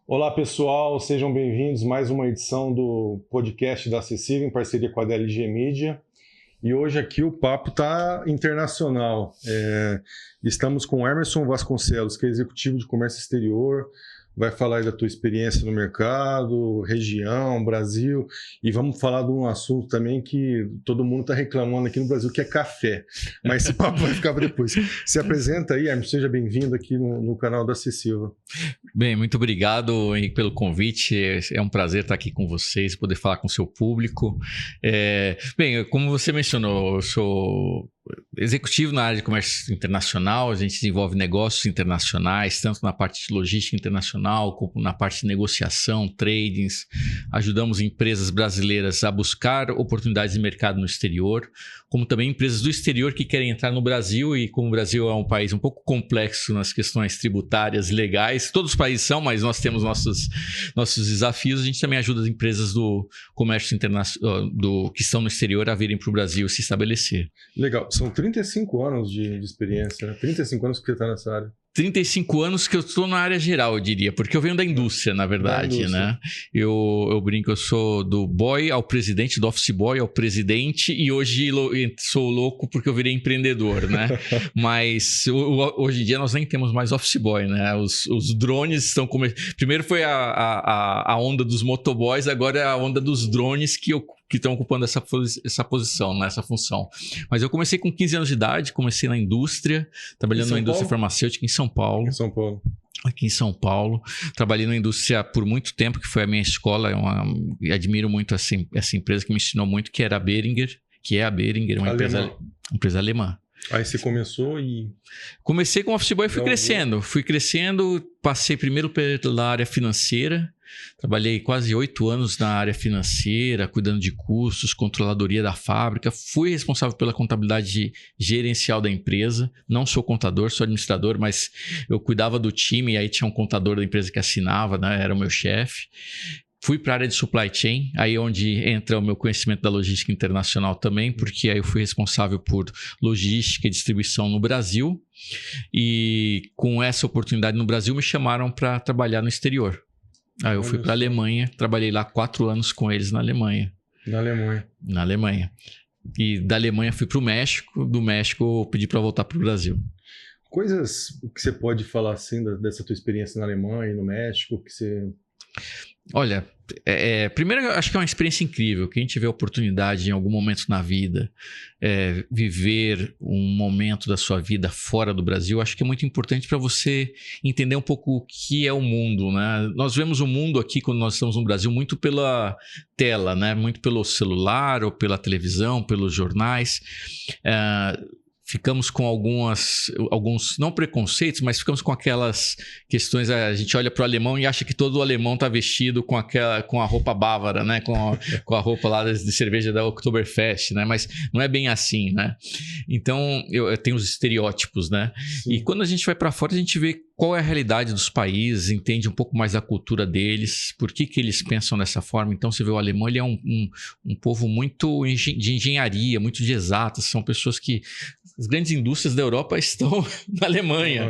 Olá pessoal, sejam bem-vindos a mais uma edição do podcast da Acessível em parceria com a DLG Media. E hoje aqui o papo está internacional. Estamos com Emerson Vasconcelos, que é executivo de comércio exterior, vai falar aí da tua experiência no mercado, região, Brasil, e vamos falar de um assunto também que todo mundo está reclamando aqui no Brasil, que é café. Mas esse papo vai ficar para depois. Se apresenta aí, Emerson, seja bem-vindo aqui no canal da Acessível. Bem, muito obrigado, Henrique, pelo convite. É um prazer estar aqui com vocês, poder falar com o seu público. Bem, como você mencionou, eu sou executivo na área de comércio internacional. A gente desenvolve negócios internacionais, tanto na parte de logística internacional, como na parte de negociação, tradings. Ajudamos empresas brasileiras a buscar oportunidades de mercado no exterior, como também empresas do exterior que querem entrar no Brasil. E como o Brasil é um país um pouco complexo nas questões tributárias e legais, todos os países são, mas nós temos nossos desafios. A gente também ajuda as empresas do comércio internacional, que estão no exterior, a virem para o Brasil se estabelecer. Legal. São 35 anos de experiência, né? 35 anos que você está nessa área. 35 anos que eu estou na área geral, eu diria, porque eu venho da indústria, na verdade, né? Eu brinco, eu sou do boy ao presidente, do office boy ao presidente, e hoje sou louco porque eu virei empreendedor, né? Mas hoje em dia nós nem temos mais office boy, né? Os drones estão começando. Primeiro foi a onda dos motoboys, agora é a onda dos drones que estão ocupando essa posição, né? Essa função. Mas eu comecei com 15 anos de idade, comecei na indústria, trabalhando na indústria farmacêutica em São Paulo. Aqui em São Paulo. Trabalhei na indústria por muito tempo, que foi a minha escola. Admiro muito essa empresa que me ensinou muito, que era a Behringer, uma empresa alemã. Aí você começou e... Comecei com office boy e fui crescendo. Passei primeiro pela área financeira. Trabalhei quase 8 anos na área financeira, cuidando de custos, controladoria da fábrica. Fui responsável pela contabilidade gerencial da empresa. Não sou contador, sou administrador, mas eu cuidava do time e aí tinha um contador da empresa que assinava, né? Era o meu chefe. Fui para a área de supply chain, aí onde entra o meu conhecimento da logística internacional também, porque aí eu fui responsável por logística e distribuição no Brasil. E com essa oportunidade no Brasil me chamaram para trabalhar no exterior. Aí eu fui para a Alemanha, trabalhei lá 4 anos com eles na Alemanha. Na Alemanha. E da Alemanha fui para o México, do México eu pedi para voltar para o Brasil. Coisas que você pode falar assim dessa tua experiência na Alemanha e no México, que você... Olha, primeiro eu acho que é uma experiência incrível. Quem tiver oportunidade em algum momento na vida viver um momento da sua vida fora do Brasil, acho que é muito importante para você entender um pouco o que é o mundo, né? Nós vemos o mundo aqui, quando nós estamos no Brasil, muito pela tela, né? Muito pelo celular ou pela televisão, pelos jornais. Ficamos com alguns, não preconceitos, mas ficamos com aquelas questões. A gente olha para o alemão e acha que todo alemão está vestido com a roupa bávara, né? Com a roupa lá de cerveja da Oktoberfest, né? Mas não é bem assim, né? Então, eu tenho os estereótipos, né? Sim. E quando a gente vai para fora, a gente vê qual é a realidade dos países, entende um pouco mais da cultura deles, por que eles pensam dessa forma. Então, você vê o alemão, ele é um povo muito de engenharia, muito de exatas, são pessoas que... As grandes indústrias da Europa estão na Alemanha.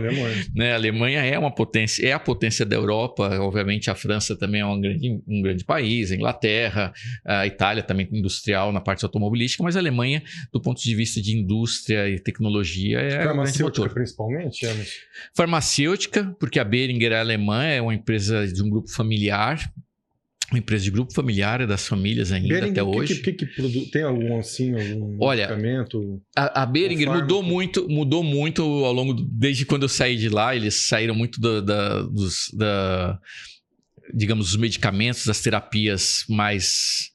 Né? A Alemanha é uma potência, é a potência da Europa. Obviamente, a França também é um grande país, a Inglaterra, a Itália também industrial na parte automobilística, mas a Alemanha, do ponto de vista de indústria e tecnologia, é farmacêutica principalmente, Emerson? Farmacêutica, porque a Behringer é alemã, é uma empresa de um grupo familiar. Uma empresa de grupo familiar, é das famílias ainda, Behringer, até hoje. Tem algum medicamento? A Behringer mudou muito ao longo desde quando eu saí de lá. Eles saíram muito digamos, dos medicamentos, das terapias mais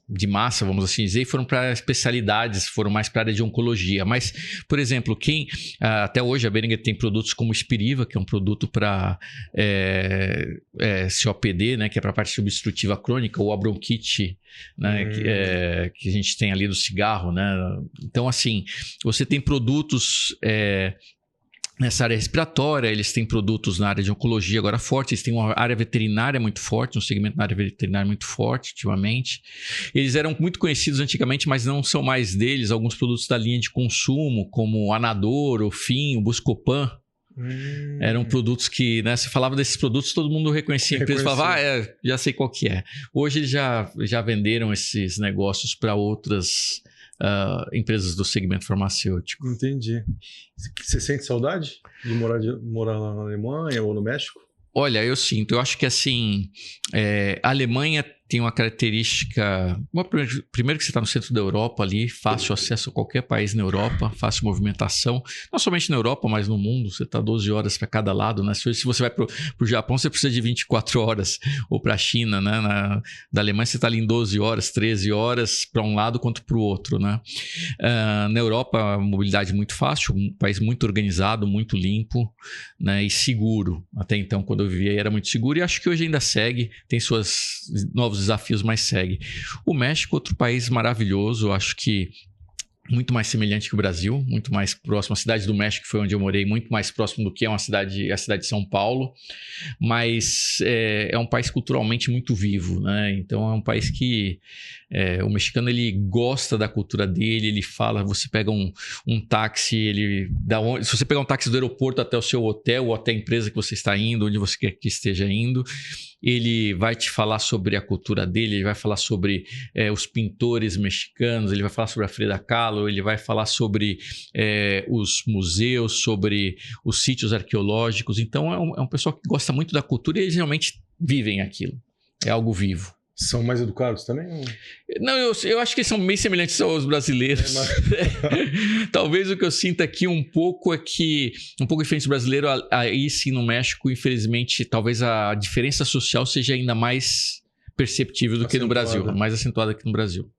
de massa, vamos assim dizer, e foram para especialidades, foram mais para a área de oncologia. Mas, por exemplo, até hoje a Behringer tem produtos como o Spiriva, que é um produto para COPD, né, que é para a parte obstrutiva crônica, ou a bronquite, né, que a gente tem ali do cigarro, né? Então, assim, você tem produtos... Nessa área respiratória, eles têm produtos na área de oncologia agora forte, eles têm uma área veterinária muito forte, um segmento na área veterinária muito forte ultimamente. Eles eram muito conhecidos antigamente, mas não são mais deles. Alguns produtos da linha de consumo, como o Anador, o Fim, o Buscopan, Eram produtos que, né, você falava desses produtos, todo mundo reconhecia a empresa e falava, já sei qual que é. Hoje eles já venderam esses negócios para outras empresas do segmento farmacêutico. Entendi. Você sente saudade de morar lá na Alemanha ou no México? Olha, eu sinto. Eu acho que assim, a Alemanha tem uma característica... Primeiro que você está no centro da Europa ali, fácil acesso a qualquer país na Europa, fácil movimentação. Não somente na Europa, mas no mundo. Você está 12 horas para cada lado, né? Se você vai para o Japão, você precisa de 24 horas. Ou para a China, né? Da Alemanha, você está ali em 12 horas, 13 horas para um lado quanto para o outro, né? Na Europa, a mobilidade muito fácil, um país muito organizado, muito limpo, né? E seguro. Até então, quando eu vivia aí, era muito seguro. E acho que hoje ainda segue. Tem seus novos desafios, mas segue. O México, outro país maravilhoso, acho que muito mais semelhante que o Brasil, muito mais próximo. A cidade do México foi onde eu morei, muito mais próximo do que a cidade de São Paulo, mas é um país culturalmente muito vivo, né? Então é um país que o mexicano ele gosta da cultura dele, ele fala, você pega um táxi, se você pegar um táxi do aeroporto até o seu hotel ou até a empresa que você está indo, onde você quer que esteja indo, ele vai te falar sobre a cultura dele, ele vai falar sobre os pintores mexicanos, ele vai falar sobre a Frida Kahlo, ele vai falar sobre os museus, sobre os sítios arqueológicos. Então é um pessoal que gosta muito da cultura e eles realmente vivem aquilo. É algo vivo. São mais educados também? Não, eu acho que eles são bem semelhantes aos brasileiros. Talvez o que eu sinto aqui um pouco é que, um pouco diferente do brasileiro, aí sim no México, infelizmente, talvez a diferença social seja ainda mais perceptível do que no Brasil, mais acentuada que no Brasil.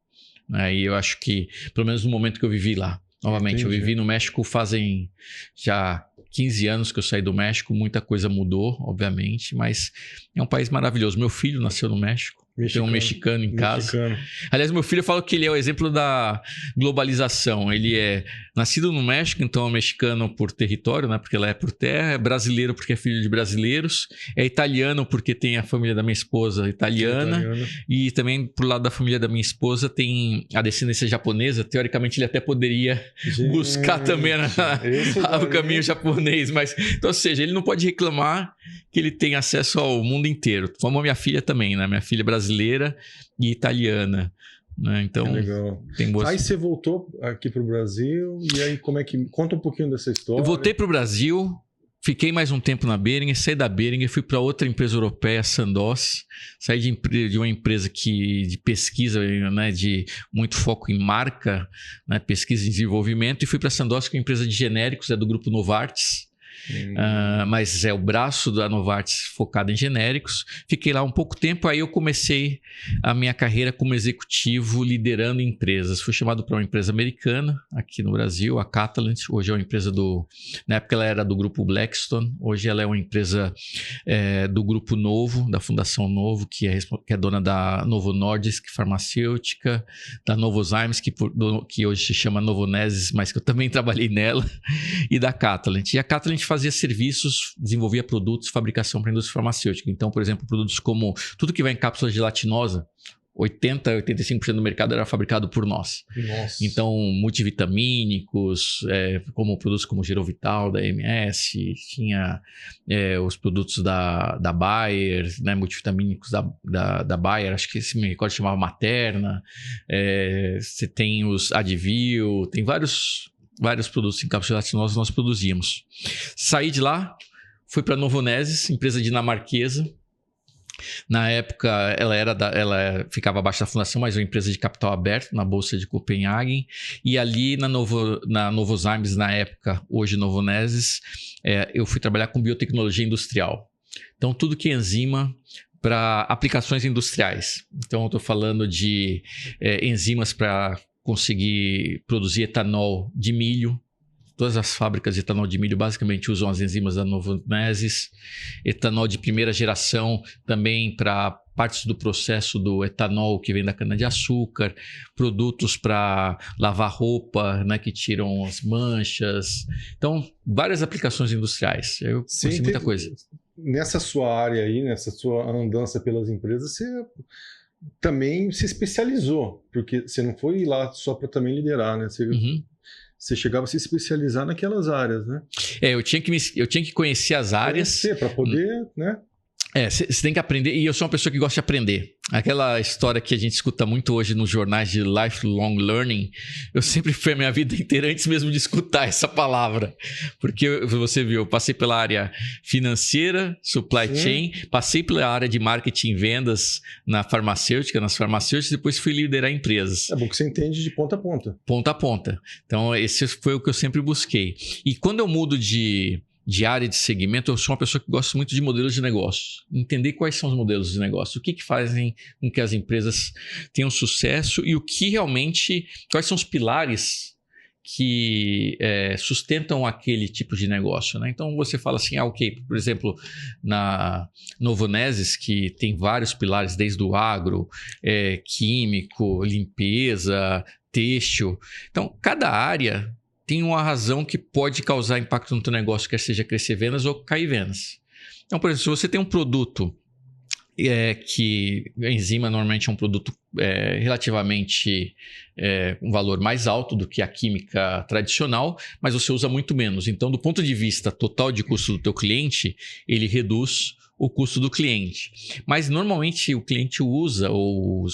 Aí eu acho que, pelo menos no momento que eu vivi lá, novamente, eu vivi no México fazem já 15 anos que eu saí do México, muita coisa mudou, obviamente, mas é um país maravilhoso. Meu filho nasceu no México. Tem um mexicano em casa. Aliás, meu filho fala que ele é o exemplo da globalização. Ele é nascido no México, então é mexicano por território, né? Porque ela é por terra. É brasileiro porque é filho de brasileiros. É italiano porque tem a família da minha esposa italiana. E também, pro lado da família da minha esposa, tem a descendência japonesa. Teoricamente, ele até poderia buscar também o caminho japonês. Mas, então, ou seja, ele não pode reclamar que ele tem acesso ao mundo inteiro. Como a minha filha também, né? Minha filha é brasileira e italiana, né? Então, tem boas... Aí você voltou aqui para o Brasil e aí como é que... Conta um pouquinho dessa história. Eu voltei para o Brasil, fiquei mais um tempo na Behringer, saí da Behringer, fui para outra empresa europeia, Sandoz, saí de uma empresa de pesquisa, né, de muito foco em marca, né, pesquisa e desenvolvimento, e fui para Sandoz, que é uma empresa de genéricos, é do grupo Novartis. Mas é o braço da Novartis focado em genéricos. Fiquei lá um pouco tempo, aí eu comecei a minha carreira como executivo liderando empresas. Fui chamado para uma empresa americana aqui no Brasil, a Catalent. Hoje é uma empresa na época ela era do grupo Blackstone, hoje ela é uma empresa do grupo Novo, da Fundação Novo, que é dona da Novo Nordisk Farmacêutica, da Novozymes, que hoje se chama Novonesis, mas que eu também trabalhei nela, e da Catalent. E a Catalent fazia serviços, desenvolvia produtos, fabricação para a indústria farmacêutica. Então, por exemplo, produtos como tudo que vai em cápsulas gelatinosa, 85% do mercado era fabricado por nós. Nossa. Então, multivitamínicos, como produtos como Gerovital, da MS, tinha os produtos da Bayer, né, multivitamínicos da Bayer, acho que se me recordo chamava Materna, você tem os Advil, tem vários produtos em cápsulas gelatinosas nós produzíamos. Saí de lá, fui para a Novonesis, empresa dinamarquesa. Na época, ela ficava abaixo da fundação, mas uma empresa de capital aberto na Bolsa de Copenhague. E ali na Novozymes, na época, hoje Novonesis, eu fui trabalhar com biotecnologia industrial. Então, tudo que é enzima para aplicações industriais. Então, eu estou falando de enzimas para conseguir produzir etanol de milho. Todas as fábricas de etanol de milho basicamente usam as enzimas da Novonesis. Etanol de primeira geração também para partes do processo do etanol que vem da cana-de-açúcar. Produtos para lavar roupa, né, que tiram as manchas. Então, várias aplicações industriais. Eu conheci muita coisa. Nessa sua área aí, nessa sua andança pelas empresas, você também se especializou, porque você não foi lá só para também liderar, né? Você você chegava a se especializar naquelas áreas, né? Eu tinha que conhecer as áreas. Para poder, né? Você tem que aprender, e eu sou uma pessoa que gosta de aprender. Aquela história que a gente escuta muito hoje nos jornais de lifelong learning, eu sempre fui a minha vida inteira antes mesmo de escutar essa palavra. Porque você viu, eu passei pela área financeira, supply chain, passei pela área de marketing e vendas nas farmacêuticas, depois fui liderar empresas. É bom que você entende de ponta a ponta. Ponta a ponta. Então, esse foi o que eu sempre busquei. E quando eu mudo de área de segmento, eu sou uma pessoa que gosta muito de modelos de negócio. Entender quais são os modelos de negócio, o que fazem com que as empresas tenham sucesso e o que realmente, quais são os pilares que sustentam aquele tipo de negócio, né? Então você fala assim, ok, por exemplo, na Novonesis, que tem vários pilares, desde o agro, químico, limpeza, têxtil. Então, cada área tem uma razão que pode causar impacto no teu negócio, quer seja crescer vendas ou cair vendas. Então, por exemplo, se você tem um produto que a enzima normalmente é um produto relativamente um valor mais alto do que a química tradicional, mas você usa muito menos. Então, do ponto de vista total de custo do teu cliente, ele reduz o custo do cliente. Mas normalmente o cliente usa, ou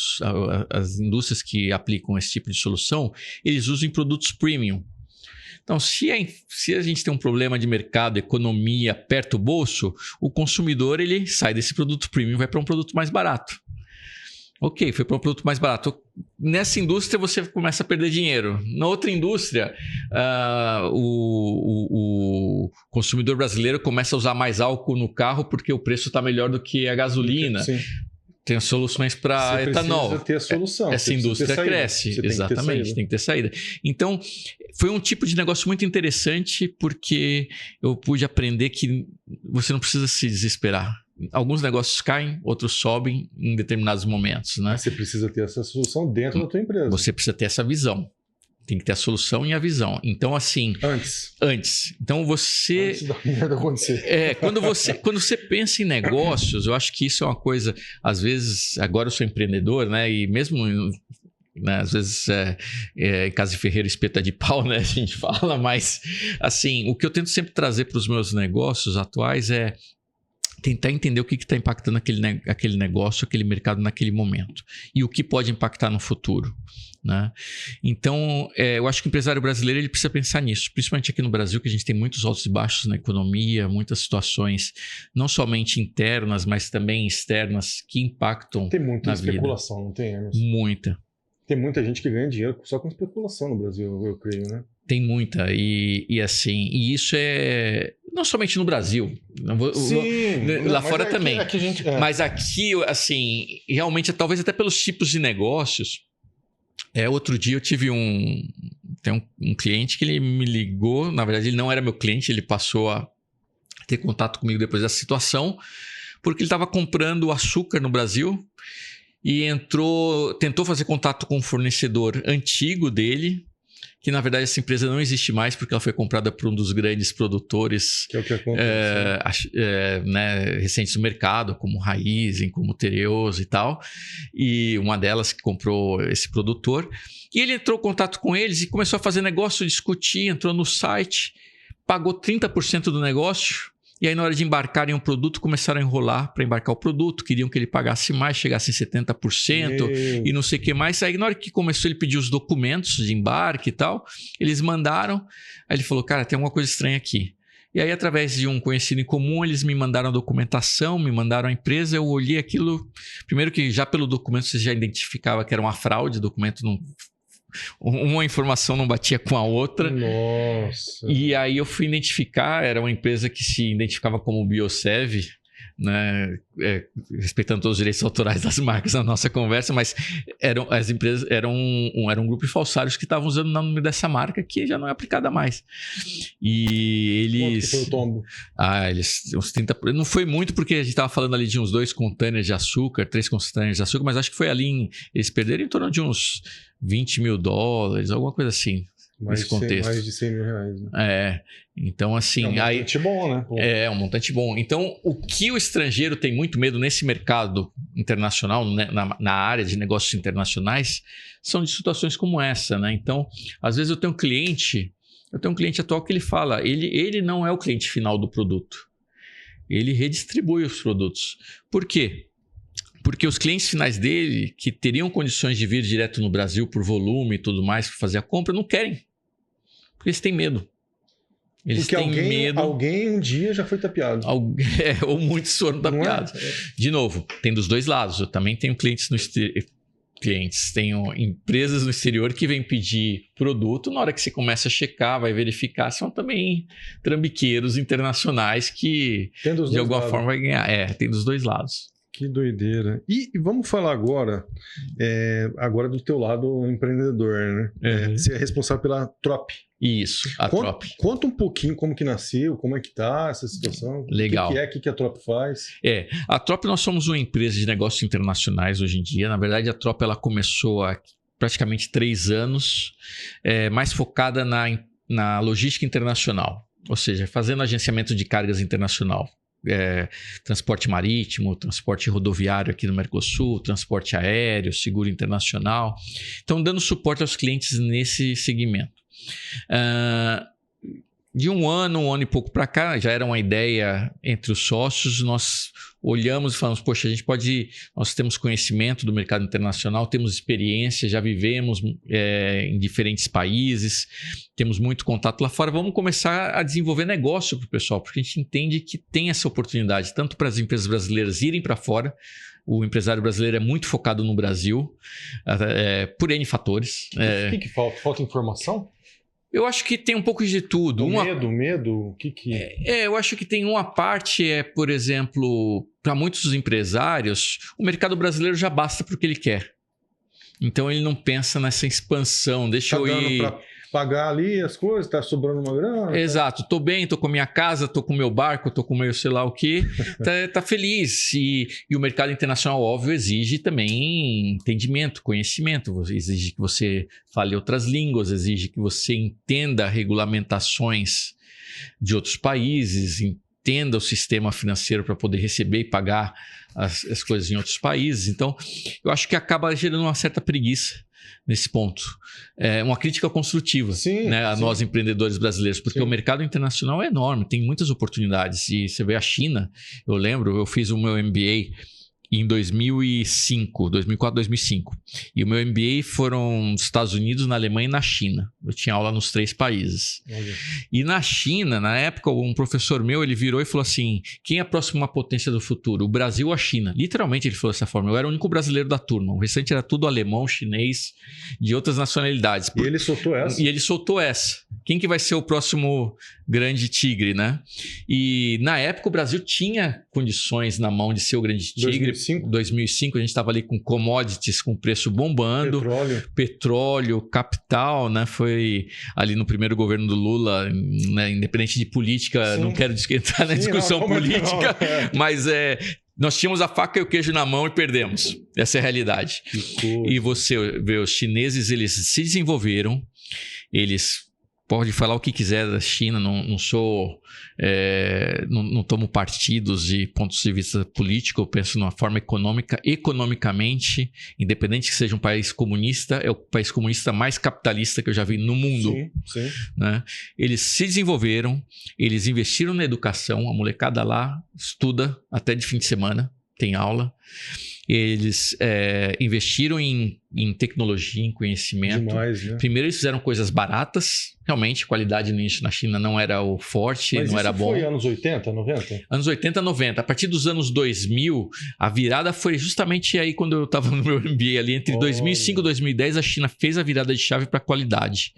as indústrias que aplicam esse tipo de solução, eles usam em produtos premium. Então, se a gente tem um problema de mercado, economia, aperta o bolso, o consumidor ele sai desse produto premium e vai para um produto mais barato. Ok, foi para um produto mais barato. Nessa indústria você começa a perder dinheiro. Na outra indústria, o consumidor brasileiro começa a usar mais álcool no carro porque o preço está melhor do que a gasolina. Sim. Tem soluções para etanol. Você precisa ter a solução. Essa indústria cresce. Exatamente, tem que ter saída. Então, foi um tipo de negócio muito interessante porque eu pude aprender que você não precisa se desesperar. Alguns negócios caem, outros sobem em determinados momentos, né? Mas você precisa ter essa solução dentro da tua empresa. Você precisa ter essa visão. Tem que ter a solução e a visão. Então, assim... Antes. Então, você... Antes da merda acontecer. Quando você pensa em negócios, eu acho que isso é uma coisa... Às vezes, agora eu sou empreendedor, né? E mesmo... Né, às vezes, em casa de ferreiro, espeta de pau, né? A gente fala. Mas, assim, o que eu tento sempre trazer para os meus negócios atuais é tentar entender o que está impactando aquele negócio, aquele mercado naquele momento. E o que pode impactar no futuro. Né? Então, eu acho que o empresário brasileiro ele precisa pensar nisso, principalmente aqui no Brasil, que a gente tem muitos altos e baixos na economia, muitas situações não somente internas, mas também externas que impactam na vida. Tem muita especulação, não tem, Emerson? Muita. Tem muita gente que ganha dinheiro só com especulação no Brasil, eu creio, né? Tem muita, e assim, e isso não somente no Brasil, lá fora também. Mas aqui, assim, realmente, talvez até pelos tipos de negócios. Outro dia eu tive um cliente que ele me ligou, na verdade ele não era meu cliente, ele passou a ter contato comigo depois dessa situação, porque ele estava comprando açúcar no Brasil e tentou fazer contato com um fornecedor antigo dele, que na verdade essa empresa não existe mais porque ela foi comprada por um dos grandes produtores que é o que acontece, né, recentes no mercado, como Raízen, como Tereos e tal, e uma delas que comprou esse produtor, e ele entrou em contato com eles e começou a fazer negócio, discutir, entrou no site, pagou 30% do negócio. E aí, na hora de embarcarem um produto, começaram a enrolar para embarcar o produto. Queriam que ele pagasse mais, chegasse em 70% e não sei o que mais. Aí, na hora que começou, ele pediu os documentos de embarque e tal. Eles mandaram. Aí ele falou, cara, tem alguma coisa estranha aqui. E aí, através de um conhecido em comum, eles me mandaram a documentação, me mandaram a empresa. Eu olhei aquilo. Primeiro que já pelo documento você já identificava que era uma fraude. O documento não... Uma informação não batia com a outra. Nossa. E aí eu fui identificar, era uma empresa que se identificava como Biosev, né? Respeitando todos os direitos autorais das marcas na nossa conversa, mas as empresas eram um grupo de falsários que estavam usando o nome dessa marca que já não é aplicada mais. E eles... Quanto que foi o tombo? Uns 30... Não foi muito porque a gente estava falando ali de uns 2 containers de açúcar, 3 containers de açúcar, mas acho que foi ali, eles perderam em torno de uns $20 mil, alguma coisa assim. Nesse contexto. Mais de 100 mil reais. Né? Então assim... É um montante bom, né? Pô. É um montante bom. Então, o que o estrangeiro tem muito medo nesse mercado internacional, né, na área de negócios internacionais, são de situações como essa, né? Então, às vezes eu tenho um cliente Eu tenho um cliente atual que ele fala, ele não é o cliente final do produto. Ele redistribui os produtos. Por quê? Porque os clientes finais dele, que teriam condições de vir direto no Brasil por volume e tudo mais, para fazer a compra, não querem. Porque eles têm medo. Eles Porque têm medo. alguém um dia já foi tapeado. Ou muitos foram tapeados. De novo, tem dos dois lados. Eu também tenho clientes no exterior. Tenho empresas no exterior que vêm pedir produto. Na hora que você começa a checar, vai verificar, são também trambiqueiros internacionais que de alguma forma vai ganhar. Tem dos dois lados. Que doideira. E vamos falar agora do teu lado empreendedor, né? Você é responsável pela Trop. Isso, a Trop. Conta um pouquinho como que nasceu, como é que tá essa situação. Legal. O que a Trop faz? A Trop, nós somos uma empresa de negócios internacionais hoje em dia. Na verdade, a Trop ela começou há praticamente 3 anos, mais focada na logística internacional, ou seja, fazendo agenciamento de cargas internacional. Transporte marítimo, transporte rodoviário aqui no Mercosul, transporte aéreo, seguro internacional. Então, dando suporte aos clientes nesse segmento. De um ano e pouco para cá, já era uma ideia entre os sócios, nós olhamos e falamos, poxa, nós temos conhecimento do mercado internacional, temos experiência, já vivemos em diferentes países, temos muito contato lá fora, vamos começar a desenvolver negócio para o pessoal, porque a gente entende que tem essa oportunidade, tanto para as empresas brasileiras irem para fora. O empresário brasileiro é muito focado no Brasil, por N fatores. O que falta? Falta informação? Eu acho que tem um pouco de tudo. Medo? O que eu acho que tem uma parte, por exemplo, para muitos empresários, o mercado brasileiro já basta para o que ele quer. Então ele não pensa nessa expansão. Deixa eu ir... Para pagar ali as coisas, tá sobrando uma grana. Exato, tô bem, tô com minha casa, tô com meu barco, tô com meu sei lá o quê, tá feliz. E o mercado internacional, óbvio, exige também entendimento, conhecimento, exige que você fale outras línguas, exige que você entenda regulamentações de outros países, entenda o sistema financeiro para poder receber e pagar as coisas em outros países. Então, eu acho que acaba gerando uma certa preguiça nesse ponto. Uma crítica construtiva, né, a nós empreendedores brasileiros, porque o mercado internacional é enorme, tem muitas oportunidades. E você vê a China, eu lembro, eu fiz o meu MBA em 2004, 2005. E o meu MBA foram nos Estados Unidos, na Alemanha e na China. Eu tinha aula nos 3 países. E na China, na época, um professor meu, ele virou e falou assim, quem é a próxima potência do futuro? O Brasil ou a China? Literalmente ele falou dessa forma. Eu era o único brasileiro da turma. O restante era tudo alemão, chinês, de outras nacionalidades. E ele soltou essa? E ele soltou essa. Quem que vai ser o próximo grande tigre, né? E na época o Brasil tinha condições na mão de ser o grande tigre. 2005 a gente estava ali com commodities com preço bombando. Petróleo, capital, né? Foi ali no primeiro governo do Lula, né? Independente de política, não quero entrar na discussão política, mas nós tínhamos a faca e o queijo na mão e perdemos. Essa é a realidade. E você vê, os chineses, eles se desenvolveram, eles... Pode falar o que quiser da China, não tomo partidos de pontos de vista político, eu penso numa forma econômica. Economicamente, independente que seja um país comunista, é o país comunista mais capitalista que eu já vi no mundo. Sim. Né? Eles se desenvolveram, eles investiram na educação, a molecada lá estuda até de fim de semana, tem aula. Eles investiram em tecnologia, em conhecimento. Demais, né? Primeiro eles fizeram coisas baratas. Realmente, a qualidade nisso na China não era o forte, não era bom. Mas isso foi anos 80, 90? Anos 80, 90. A partir dos anos 2000, a virada foi justamente aí quando eu estava no meu MBA ali. Entre 2005 e 2010, a China fez a virada de chave para a qualidade.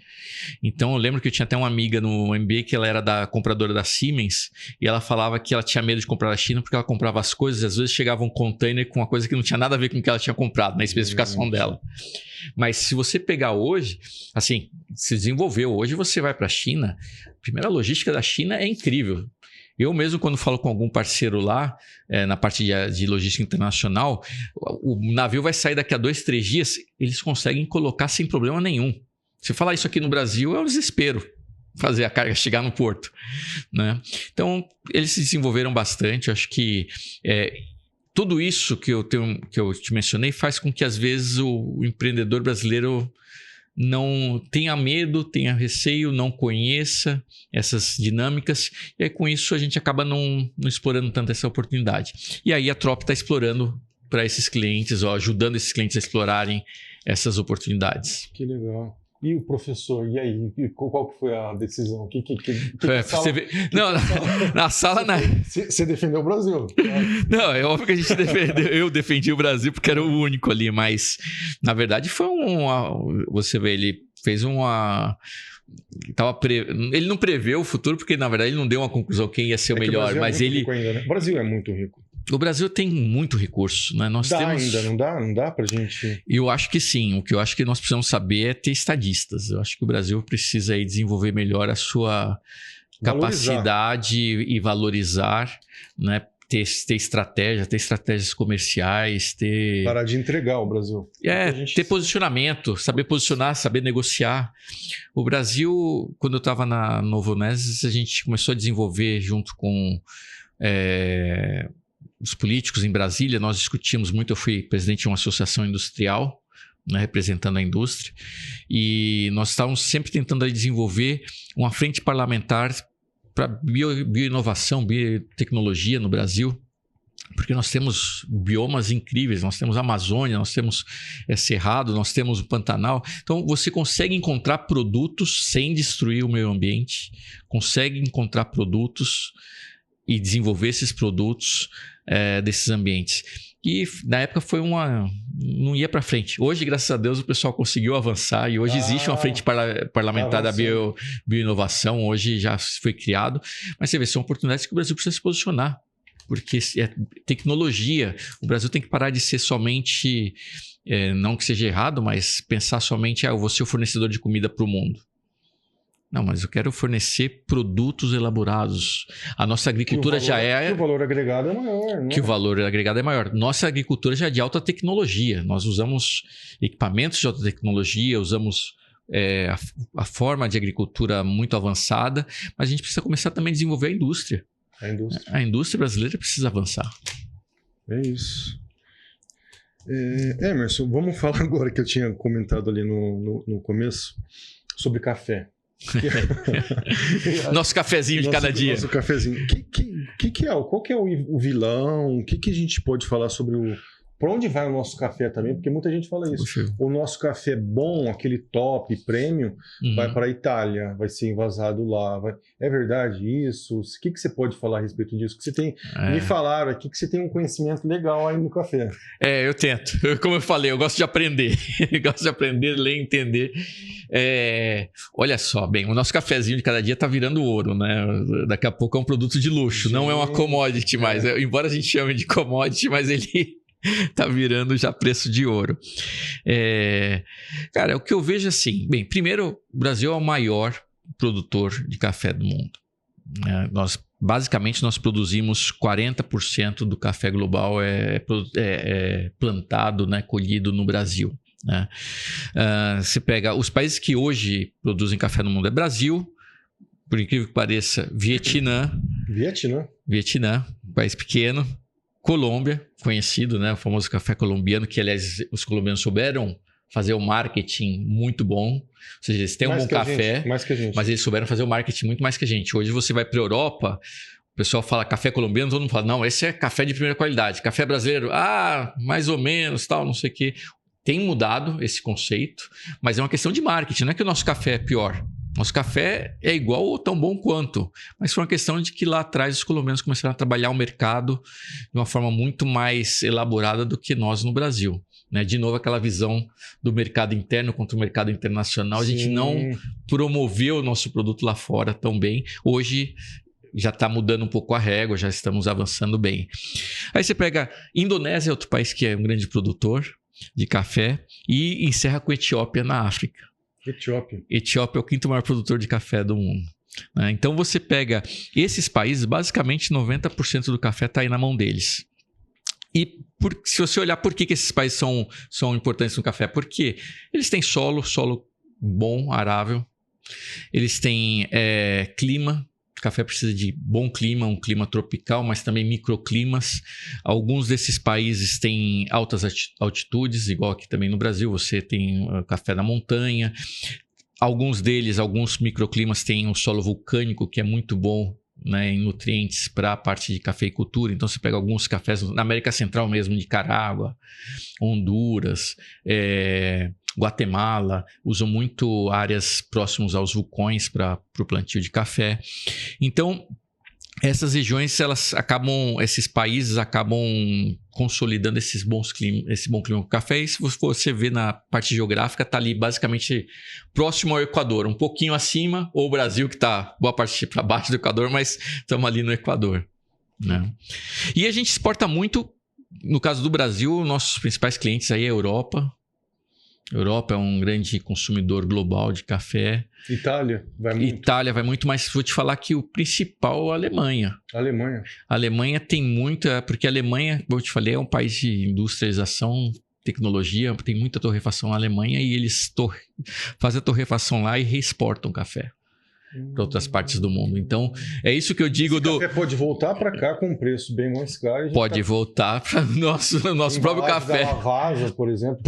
Então, eu lembro que eu tinha até uma amiga no MBA que ela era da compradora da Siemens e ela falava que ela tinha medo de comprar da China porque ela comprava as coisas e às vezes chegava um container com uma coisa que não tinha nada a ver com o que ela tinha comprado, na especificação dela. Mas se você pegar hoje, assim, se desenvolveu. Hoje você vai para a China, a primeira logística da China é incrível. Eu mesmo, quando falo com algum parceiro lá, na parte de logística internacional, o navio vai sair daqui a 2, 3 dias, eles conseguem colocar sem problema nenhum. Se falar isso aqui no Brasil, é um desespero fazer a carga chegar no porto, né? Então, eles se desenvolveram bastante. Eu acho que tudo isso que eu te mencionei faz com que, às vezes, o empreendedor brasileiro não tenha medo, tenha receio, não conheça essas dinâmicas, e aí com isso a gente acaba não explorando tanto essa oportunidade. E aí a Trop está explorando para esses clientes, ajudando esses clientes a explorarem essas oportunidades. Que legal. E o professor, e aí? Qual que foi a decisão? Na sala... Você defendeu o Brasil. Não, é óbvio que a gente eu defendi o Brasil porque era o único ali, mas na verdade foi você vê, ele fez ele não preveu o futuro porque na verdade ele não deu uma conclusão quem ia ser o melhor, mas ele... Ainda, né? O Brasil é muito rico. O Brasil tem muito recurso, né? Nós temos... ainda, não dá pra gente... Eu acho que sim. O que eu acho que nós precisamos saber é ter estadistas. Eu acho que o Brasil precisa aí desenvolver melhor a sua capacidade e valorizar, né? Ter estratégia, ter estratégias comerciais, ter... Parar de entregar o Brasil. Ter posicionamento, saber posicionar, saber negociar. O Brasil, quando eu estava na Novo Onésio, a gente começou a desenvolver junto com... os políticos em Brasília, nós discutimos muito. Eu fui presidente de uma associação industrial, né, representando a indústria, e nós estávamos sempre tentando desenvolver uma frente parlamentar para bioinovação, biotecnologia no Brasil, porque nós temos biomas incríveis, nós temos a Amazônia, nós temos Cerrado, nós temos o Pantanal. Então você consegue encontrar produtos sem destruir o meio ambiente, consegue encontrar produtos e desenvolver esses produtos desses ambientes. E na época foi não ia para frente. Hoje, graças a Deus, o pessoal conseguiu avançar e hoje existe uma frente parlamentar da bioinovação, hoje já foi criado. Mas você vê, são oportunidades que o Brasil precisa se posicionar, porque é tecnologia. O Brasil tem que parar de ser somente, não que seja errado, mas pensar somente, eu vou ser o fornecedor de comida para o mundo. Não, mas eu quero fornecer produtos elaborados. A nossa agricultura já é... Que o valor agregado é maior, né? Que o valor agregado é maior. Nossa agricultura já é de alta tecnologia. Nós usamos equipamentos de alta tecnologia, usamos a forma de agricultura muito avançada, mas a gente precisa começar também a desenvolver a indústria. A indústria brasileira precisa avançar. É isso. Emerson, vamos falar agora que eu tinha comentado ali no começo sobre café. Nosso cafezinho de cada dia. Nosso cafezinho. Qual que é o vilão? O que a gente pode falar sobre Para onde vai o nosso café também? Porque muita gente fala isso. Puxa. O nosso café bom, aquele top, premium, vai para a Itália, vai ser envasado lá. É verdade isso? O que você pode falar a respeito disso? Que você tem, me falaram aqui que você tem um conhecimento legal aí no café. Eu tento. Como eu falei, eu gosto de aprender. Eu gosto de aprender, ler, entender. Olha só, bem, o nosso cafezinho de cada dia está virando ouro, né? Daqui a pouco é um produto de luxo, não é uma commodity mais. Embora a gente chame de commodity, mas ele... tá virando já preço de ouro. Cara, o que eu vejo assim... Bem, primeiro, o Brasil é o maior produtor de café do mundo. Basicamente, nós produzimos 40% do café global plantado, né, colhido no Brasil. Né? Você pega os países que hoje produzem café no mundo. É Brasil, por incrível que pareça, Vietnã, um país pequeno. Colômbia, conhecido, né? O famoso café colombiano, que aliás os colombianos souberam fazer o marketing muito bom. Ou seja, eles têm um bom café, mas eles souberam fazer o marketing muito mais que a gente. Hoje você vai para a Europa, o pessoal fala café colombiano, todo mundo fala, não, esse é café de primeira qualidade. Café brasileiro, mais ou menos, tal, não sei o quê. Tem mudado esse conceito, mas é uma questão de marketing, não é que o nosso café é pior. Nosso café é igual ou tão bom quanto, mas foi uma questão de que lá atrás os colombianos começaram a trabalhar o mercado de uma forma muito mais elaborada do que nós no Brasil. Né? De novo, aquela visão do mercado interno contra o mercado internacional. Sim. A gente não promoveu o nosso produto lá fora tão bem. Hoje já está mudando um pouco a régua, já estamos avançando bem. Aí você pega Indonésia, outro país que é um grande produtor de café, e encerra com Etiópia na África. Etiópia é o quinto maior produtor de café do mundo. Né? Então você pega esses países, basicamente 90% do café está aí na mão deles. E se você olhar por que esses países são importantes no café, porque eles têm solo bom, arável, eles têm clima O café precisa de bom clima, um clima tropical, mas também microclimas. Alguns desses países têm altas altitudes, igual aqui também no Brasil, você tem café na montanha. Alguns deles, alguns microclimas têm um solo vulcânico, que é muito bom, né, em nutrientes para a parte de cafeicultura. Então você pega alguns cafés na América Central mesmo, Nicarágua, Honduras, Guatemala, usam muito áreas próximas aos vulcões para o plantio de café. Então, essas regiões, esses países acabam consolidando esse bom clima com café. E se você vê na parte geográfica, está ali basicamente próximo ao Equador, um pouquinho acima, ou o Brasil, que está boa parte para baixo do Equador, mas estamos ali no Equador, né? E a gente exporta muito, no caso do Brasil, nossos principais clientes aí é a Europa. A Europa é um grande consumidor global de café. Itália vai muito. Itália vai muito, mas vou te falar que o principal é a Alemanha. A Alemanha tem muita... Porque a Alemanha, como eu te falei, é um país de industrialização, tecnologia, tem muita torrefação na Alemanha e eles fazem a torrefação lá e reexportam café para outras partes do mundo. Então, é isso que eu digo Esse café pode voltar para cá com um preço bem mais caro. Pode voltar para o nosso próprio café. Da Lavazza, por exemplo.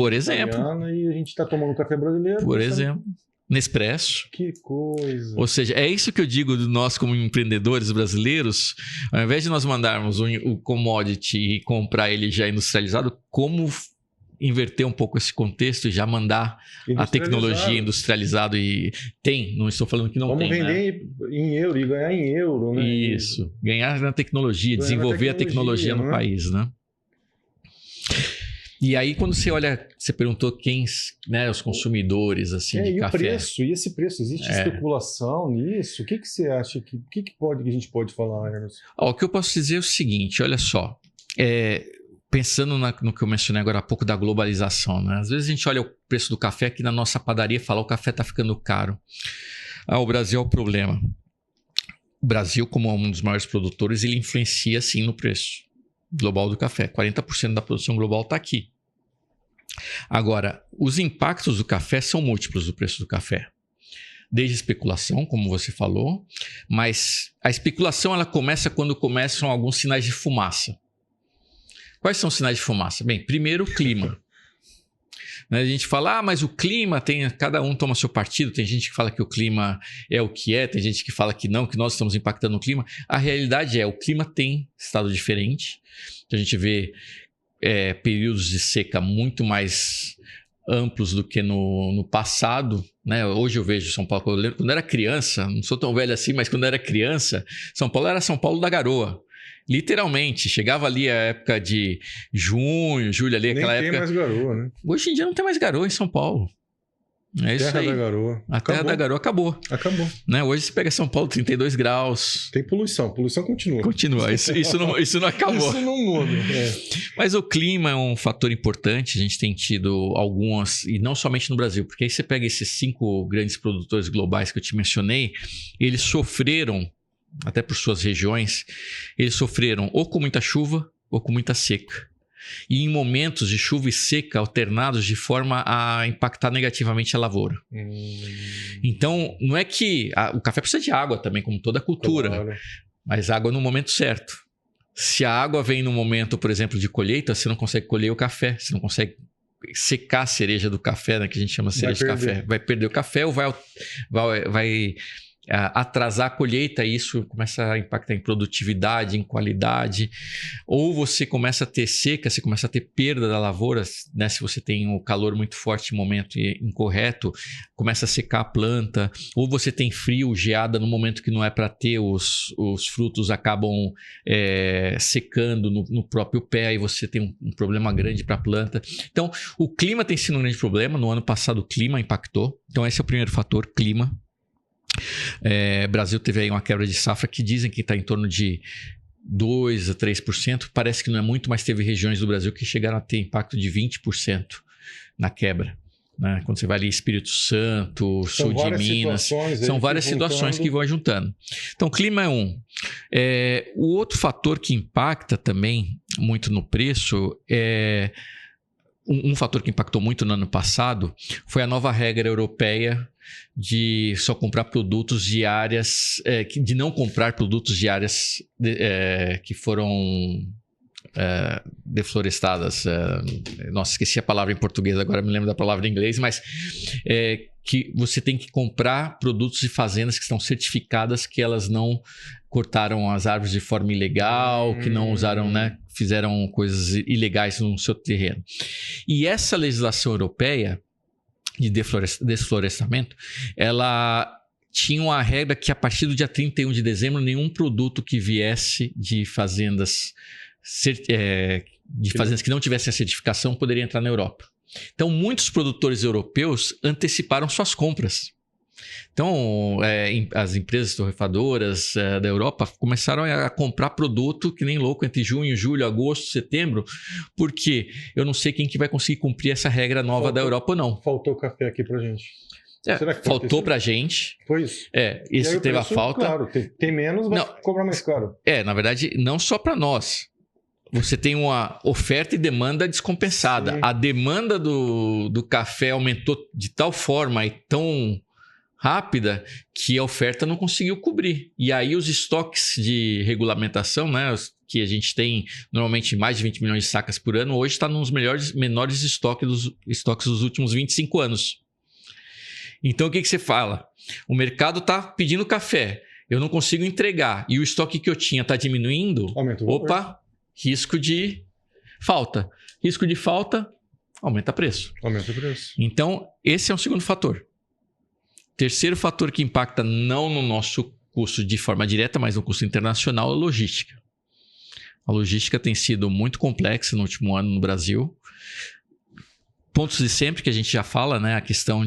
E a gente está tomando café brasileiro. Por exemplo. Nespresso. Que coisa. Ou seja, é isso que eu digo de nós como empreendedores brasileiros. Ao invés de nós mandarmos o commodity e comprar ele já industrializado, como inverter um pouco esse contexto e já mandar a tecnologia industrializada e não estou falando que não Vamos tem. Vamos vender, né, em euro e ganhar em euro, né? Isso, ganhar na tecnologia, desenvolver a tecnologia no país, né? E aí quando você olha, você perguntou quem, né, os consumidores assim de café. E esse preço, existe especulação nisso? O que você acha que a gente pode falar, Emerson? O que eu posso dizer é o seguinte, olha só, pensando no que eu mencionei agora há pouco da globalização, né? Às vezes a gente olha o preço do café aqui na nossa padaria e fala, o café está ficando caro. O Brasil é o problema. O Brasil, como um dos maiores produtores, ele influencia sim no preço global do café. 40% da produção global está aqui. Agora, os impactos do café são múltiplos do preço do café. Desde especulação, como você falou, mas a especulação ela começa quando começam alguns sinais de fumaça. Quais são os sinais de fumaça? Bem, primeiro, o clima. A gente fala, mas o clima cada um toma seu partido. Tem gente que fala que o clima é o que é, tem gente que fala que não, que nós estamos impactando o clima. A realidade o clima tem estado diferente. Então, a gente vê períodos de seca muito mais amplos do que no passado, né? Hoje eu vejo São Paulo, quando eu era criança, não sou tão velho assim, mas quando eu era criança, São Paulo era São Paulo da garoa. Literalmente, chegava ali a época de junho, julho ali, aquela época... Nem tem mais garoa, né? Hoje em dia não tem mais garoa em São Paulo. É isso aí. Terra da garoa. A terra da garoa acabou. Né? Hoje você pega São Paulo, 32 graus. Tem poluição continua. Continua, isso não acabou. Isso não muda. Mas o clima é um fator importante, a gente tem tido algumas, e não somente no Brasil, porque aí você pega esses 5 grandes produtores globais que eu te mencionei, eles sofreram, até por suas regiões, eles sofreram ou com muita chuva ou com muita seca. E em momentos de chuva e seca alternados de forma a impactar negativamente a lavoura. Então, não é que... o café precisa de água também, como toda cultura. Claro. Mas água no momento certo. Se a água vem no momento, por exemplo, de colheita, você não consegue colher o café. Você não consegue secar a cereja do café, né, que a gente chama cereja de café. Vai perder o café ou vai atrasar a colheita, e isso começa a impactar em produtividade, em qualidade. Ou você começa a ter seca, você começa a ter perda da lavoura, né? Se você tem o calor muito forte em momento incorreto, começa a secar a planta. Ou você tem frio, geada no momento que não é para ter, os frutos acabam secando no próprio pé, aí você tem um problema grande para a planta. Então, o clima tem sido um grande problema. No ano passado o clima impactou. Então esse é o primeiro fator, clima. Brasil teve aí uma quebra de safra que dizem que está em torno de 2% a 3%. Parece que não é muito, mas teve regiões do Brasil que chegaram a ter impacto de 20% na quebra, né? Quando você vai ali Espírito Santo, sul de Minas, são várias situações que vão juntando. Então, clima é um. O outro fator que impacta também muito no preço é um fator que impactou muito no ano passado foi a nova regra europeia de só comprar produtos de áreas, de não comprar produtos de áreas que foram deflorestadas. Nossa, esqueci a palavra em português, agora me lembro da palavra em inglês, mas que você tem que comprar produtos de fazendas que estão certificadas que elas não cortaram as árvores de forma ilegal, que não usaram, né, fizeram coisas ilegais no seu terreno. E essa legislação europeia de desflorestamento, ela tinha uma regra que a partir do dia 31 de dezembro, nenhum produto que viesse de fazendas que não tivessem a certificação poderia entrar na Europa. Então, muitos produtores europeus anteciparam suas compras. Então, as empresas torrefadoras da Europa começaram a comprar produto que nem louco entre junho, julho, agosto, setembro, porque eu não sei quem que vai conseguir cumprir essa regra nova da Europa ou não. Faltou café aqui pra gente. Será que faltou pra gente. Foi isso. Isso teve a falta. Claro, tem menos, vai cobrar mais caro. Na verdade, não só para nós. Você tem uma oferta e demanda descompensada. Sim. A demanda do café aumentou de tal forma e tão rápida que a oferta não conseguiu cobrir. E aí os estoques de regulamentação, né, que a gente tem normalmente mais de 20 milhões de sacas por ano, hoje está nos menores estoques dos últimos 25 anos. Então o que você fala? O mercado está pedindo café, eu não consigo entregar e o estoque que eu tinha está diminuindo. Aumenta o valor. Opa, risco de falta. Risco de falta, aumenta o preço. Aumenta o preço. Então, esse é um segundo fator. Terceiro fator que impacta não no nosso custo de forma direta, mas no custo internacional, é a logística. A logística tem sido muito complexa no último ano no Brasil. Pontos de sempre que a gente já fala, né? A questão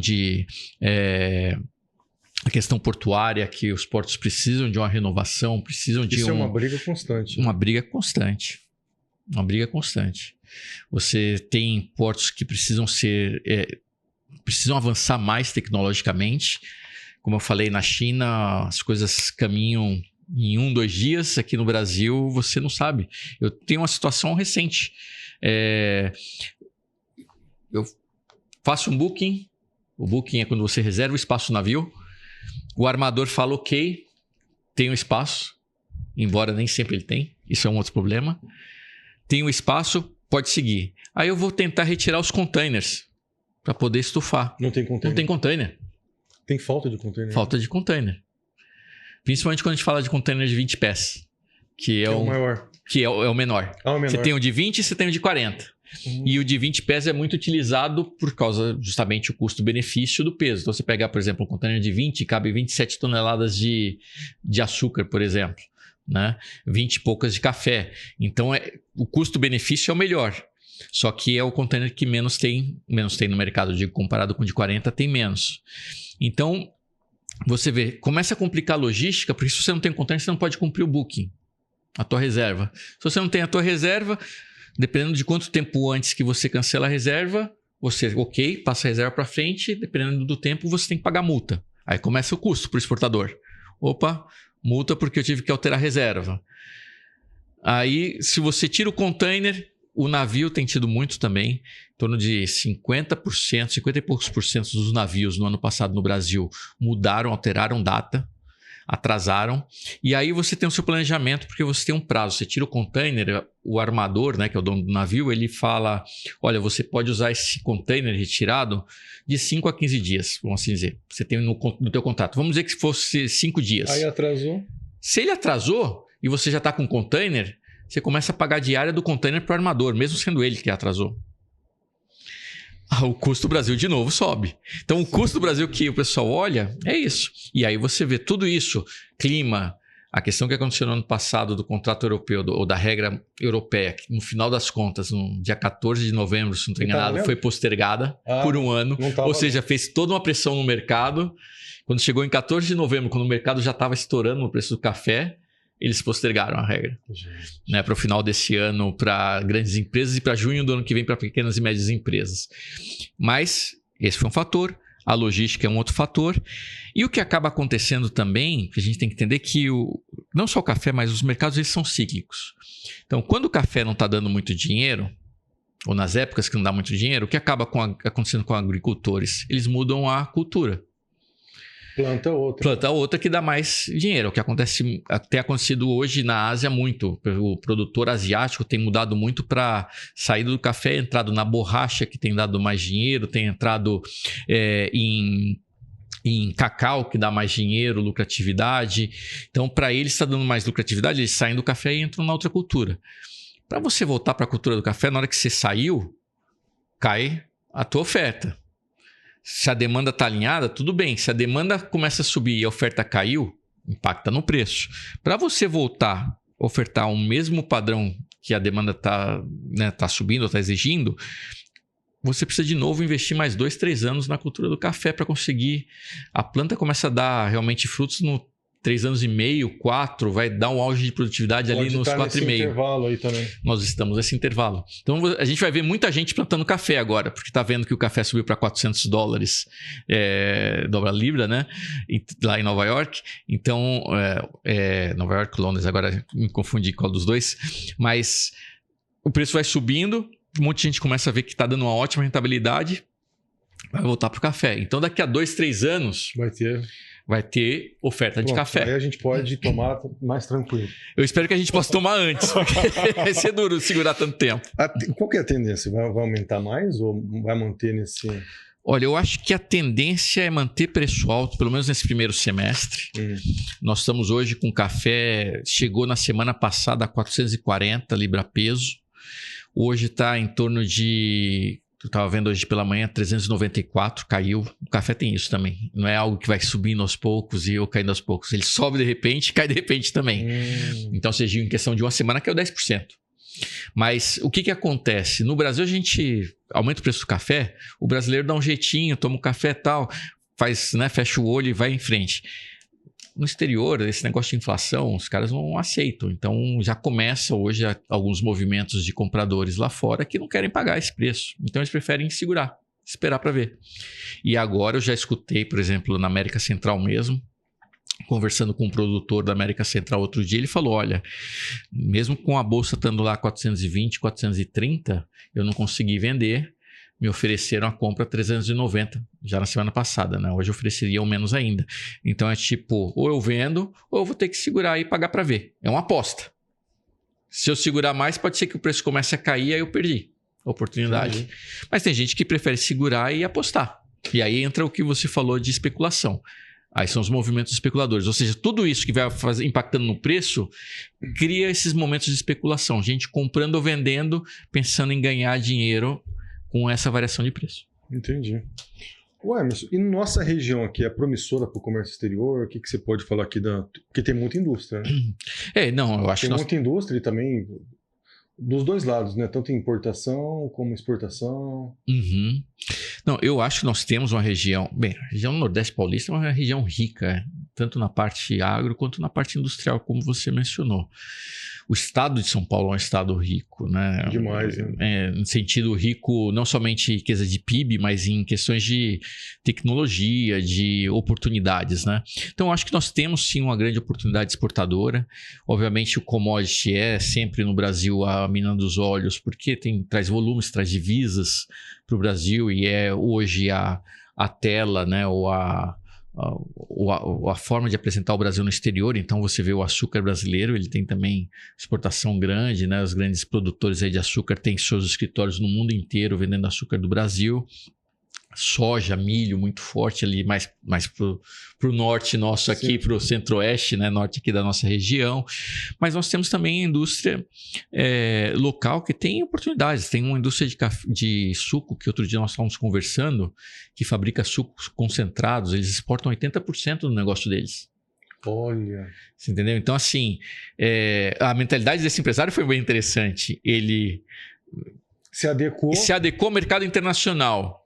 a questão portuária, que os portos precisam de uma renovação, precisam de Isso é uma briga constante. Uma briga constante. Uma briga constante. Você tem portos que precisam avançar mais tecnologicamente. Como eu falei, na China, as coisas caminham em 1-2 dias. Aqui no Brasil, você não sabe. Eu tenho uma situação recente. Eu faço um booking. O booking é quando você reserva o espaço no navio. O armador fala, ok, tem um espaço, embora nem sempre ele tem. Isso é um outro problema. Tem um espaço, pode seguir. Aí eu vou tentar retirar os containers para poder estufar. Não tem container? Não tem container. Tem falta de container? Falta de container. Principalmente quando a gente fala de container de 20 pés. Que é o maior. Que é o menor. O menor. Você tem o de 20 e você tem o de 40. E o de 20 pés é muito utilizado por causa justamente o custo-benefício do peso. Então você pegar, por exemplo, um container de 20, cabe 27 toneladas de açúcar, por exemplo, né? 20 e poucas de café. Então o custo-benefício é o melhor. Só que é o container que menos tem no mercado. Digo, comparado com o de 40, tem menos. Então, você vê, começa a complicar a logística, porque se você não tem um container, você não pode cumprir o booking, a tua reserva. Se você não tem a tua reserva, dependendo de quanto tempo antes que você cancela a reserva, você, ok, passa a reserva para frente, dependendo do tempo, você tem que pagar multa. Aí começa o custo para o exportador. Opa, multa porque eu tive que alterar a reserva. Aí, se você tira o container, o navio tem tido muito também, em torno de 50%, 50 e poucos por cento dos navios no ano passado no Brasil mudaram, alteraram data, atrasaram. E aí você tem o seu planejamento, porque você tem um prazo. Você tira o container, o armador, né, que é o dono do navio, ele fala, olha, você pode usar esse container retirado de 5 a 15 dias, vamos assim dizer. Você tem no teu contrato. Vamos dizer que fosse 5 dias. Aí atrasou. Se ele atrasou e você já está com o container, você começa a pagar a diária do container para o armador, mesmo sendo ele que atrasou. O custo do Brasil, de novo, sobe. Então, o custo do Brasil que o pessoal olha é isso. E aí você vê tudo isso, clima, a questão que aconteceu no ano passado do contrato europeu, ou da regra europeia, que no final das contas, no dia 14 de novembro, se não estou enganado, foi postergada por um ano. Ou seja, fez toda uma pressão no mercado. Quando chegou em 14 de novembro, quando o mercado já estava estourando no preço do café, eles postergaram a regra, né, para o final desse ano para grandes empresas e para junho do ano que vem para pequenas e médias empresas. Mas esse foi um fator, a logística é um outro fator. E o que acaba acontecendo também, que a gente tem que entender que não só o café, mas os mercados eles são cíclicos. Então, quando o café não está dando muito dinheiro, ou nas épocas que não dá muito dinheiro, o que acaba acontecendo com agricultores? Eles mudam a cultura. Planta outra que dá mais dinheiro. O que tem acontecido hoje na Ásia muito. O produtor asiático tem mudado muito para sair do café, entrado na borracha, que tem dado mais dinheiro, tem entrado em cacau, que dá mais dinheiro, lucratividade. Então, para eles está dando mais lucratividade, eles saem do café e entram na outra cultura. Para você voltar para a cultura do café, na hora que você saiu, cai a tua oferta. Se a demanda está alinhada, tudo bem. Se a demanda começa a subir e a oferta caiu, impacta no preço. Para você voltar a ofertar o mesmo padrão que a demanda está subindo ou está exigindo, você precisa de novo investir mais 2, 3 anos na cultura do café para conseguir. A planta começa a dar realmente frutos no 3 anos e meio, 4, vai dar um auge de produtividade ali nos 4,5. Intervalo aí também. Nós estamos nesse intervalo. Então a gente vai ver muita gente plantando café agora, porque está vendo que o café subiu para $400, dólar libra, né? Lá em Nova York. Então, Nova York, Londres, agora me confundi qual dos dois. Mas o preço vai subindo, um monte de gente começa a ver que está dando uma ótima rentabilidade, vai voltar para o café. Então, daqui a 2, 3 anos... Vai ter oferta de café. Aí a gente pode tomar mais tranquilo. Eu espero que a gente possa tomar antes, porque vai ser duro segurar tanto tempo. Qual que é a tendência? Vai aumentar mais ou vai manter nesse... Olha, eu acho que a tendência é manter preço alto, pelo menos nesse primeiro semestre. Nós estamos hoje com café, chegou na semana passada a 440 libra peso. Hoje está em torno de... Eu estava vendo hoje pela manhã, 394, caiu. O café tem isso também. Não é algo que vai subindo aos poucos e eu caindo aos poucos. Ele sobe de repente, cai de repente também. Então, seja em questão de uma semana, caiu 10%. Mas o que acontece? No Brasil, a gente aumenta o preço do café, o brasileiro dá um jeitinho, toma um café e tal, faz, né, fecha o olho e vai em frente. No exterior, esse negócio de inflação, os caras não aceitam. Então, já começa hoje alguns movimentos de compradores lá fora que não querem pagar esse preço. Então, eles preferem segurar, esperar para ver. E agora eu já escutei, por exemplo, na América Central mesmo, conversando com um produtor da América Central outro dia, ele falou, olha, mesmo com a bolsa estando lá 420, 430, eu não consegui vender. Me ofereceram a compra 390 já na semana passada, né? Hoje ofereceriam menos ainda. Então é tipo, ou eu vendo, ou eu vou ter que segurar e pagar para ver. É uma aposta. Se eu segurar mais, pode ser que o preço comece a cair, aí eu perdi a oportunidade. Mas tem gente que prefere segurar e apostar. E aí entra o que você falou de especulação. Aí são os movimentos especuladores. Ou seja, tudo isso que vai impactando no preço cria esses momentos de especulação. Gente comprando ou vendendo, pensando em ganhar dinheiro com essa variação de preço. Entendi. Ué, Emerson, e nossa região aqui é promissora para o comércio exterior? O que você pode falar aqui Porque tem muita indústria, né? Não, eu acho que muita indústria e também dos dois lados, né? Tanto importação como exportação. Não, eu acho que nós temos uma região... Bem, a região Nordeste Paulista é uma região rica, tanto na parte agro quanto na parte industrial, como você mencionou. O estado de São Paulo é um estado rico, né? Demais, né? No sentido rico, não somente em riqueza de PIB, mas em questões de tecnologia, de oportunidades, né? Então, eu acho que nós temos sim uma grande oportunidade exportadora. Obviamente, o commodity é sempre no Brasil a mina dos olhos, porque traz volumes, traz divisas para o Brasil e é hoje a tela, né? Ou a forma de apresentar o Brasil no exterior. Então você vê o açúcar brasileiro, ele tem também exportação grande, né? Os grandes produtores aí de açúcar têm seus escritórios no mundo inteiro vendendo açúcar do Brasil. Soja, milho muito forte ali, mais pro norte nosso aqui, para o centro-oeste, né? Norte aqui da nossa região. Mas nós temos também a indústria local que tem oportunidades. Tem uma indústria de suco que outro dia nós estávamos conversando, que fabrica sucos concentrados. Eles exportam 80% do negócio deles. Olha! Você entendeu? Então, assim, a mentalidade desse empresário foi bem interessante. Ele se adequou ao mercado internacional.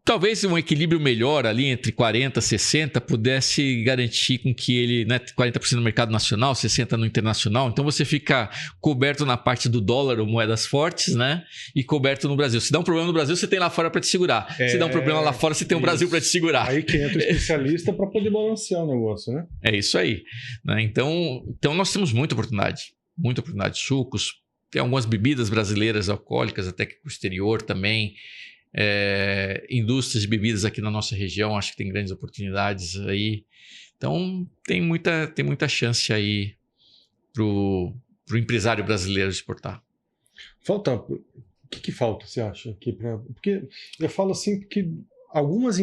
Talvez um equilíbrio melhor ali entre 40% e 60% pudesse garantir com que ele, né, 40% no mercado nacional, 60% no internacional. Então você fica coberto na parte do dólar ou moedas fortes, né? E coberto no Brasil. Se dá um problema no Brasil, você tem lá fora para te segurar. Se dá um problema lá fora, você tem o Brasil para te segurar. Aí que entra o especialista para poder balancear o negócio, né? É isso aí, né? Então nós temos muita oportunidade de sucos. tem algumas bebidas brasileiras alcoólicas, até que pro exterior também. Indústrias de bebidas aqui na nossa região, acho que tem grandes oportunidades aí. Então, tem muita chance aí pro empresário brasileiro exportar. O que falta, você acha? Porque eu falo assim, porque algumas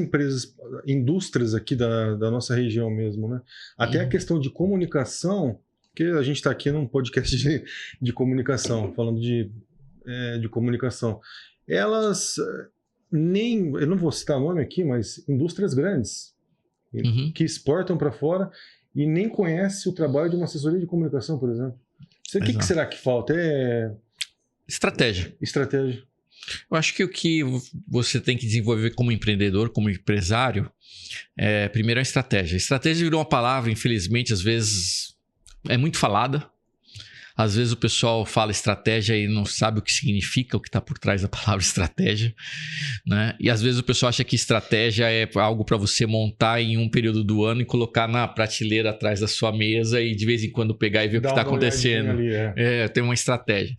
indústrias aqui da nossa região mesmo, né? Até a questão de comunicação, porque a gente está aqui num podcast de comunicação, falando de comunicação. Elas eu não vou citar nome aqui, mas indústrias grandes que exportam para fora e nem conhecem o trabalho de uma assessoria de comunicação, por exemplo. O que será que falta? Estratégia. Eu acho que o que você tem que desenvolver como empreendedor, como empresário, primeiro é a estratégia. Estratégia virou uma palavra, infelizmente, às vezes é muito falada. Às vezes o pessoal fala estratégia e não sabe o que significa, o que está por trás da palavra estratégia, né? E às vezes o pessoal acha que estratégia é algo para você montar em um período do ano e colocar na prateleira atrás da sua mesa e de vez em quando pegar e ver o que está acontecendo. Ali, tem uma estratégia.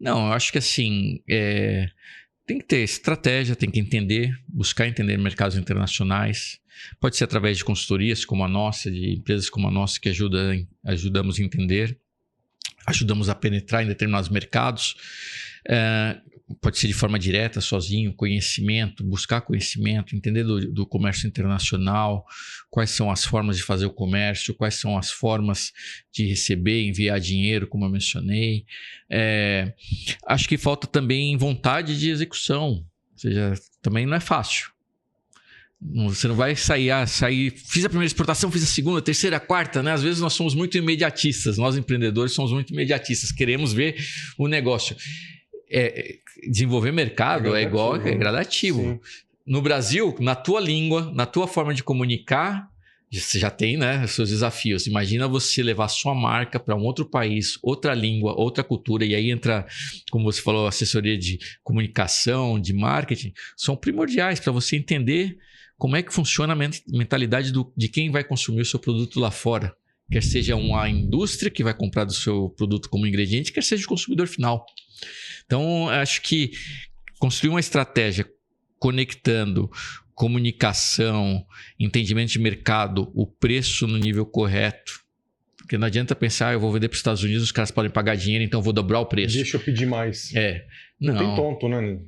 Não, eu acho que assim, tem que ter estratégia, tem que buscar entender mercados internacionais. Pode ser através de consultorias como a nossa, de empresas como a nossa que ajudamos a entender. Ajudamos a penetrar em determinados mercados, pode ser de forma direta, sozinho, buscar conhecimento, entender do comércio internacional, quais são as formas de fazer o comércio, quais são as formas de receber, enviar dinheiro, como eu mencionei. Acho que falta também vontade de execução, ou seja, também não é fácil. Você não vai sair, fiz a primeira exportação, fiz a segunda, a terceira, a quarta, né? Às vezes nós somos muito imediatistas, nós empreendedores somos muito imediatistas, queremos ver o negócio. Desenvolver mercado é gradativo. Sim. No Brasil, na tua língua, na tua forma de comunicar, você já tem, né, os seus desafios. Imagina você levar sua marca para um outro país, outra língua, outra cultura, e aí entra, como você falou, assessoria de comunicação, de marketing, são primordiais para você entender como é que funciona a mentalidade de quem vai consumir o seu produto lá fora. Quer seja uma indústria que vai comprar do seu produto como ingrediente, quer seja o consumidor final. Então, acho que construir uma estratégia conectando comunicação, entendimento de mercado, o preço no nível correto. Porque não adianta pensar, eu vou vender para os Estados Unidos, os caras podem pagar dinheiro, então eu vou dobrar o preço. Deixa eu pedir mais. Não tem tonto, né?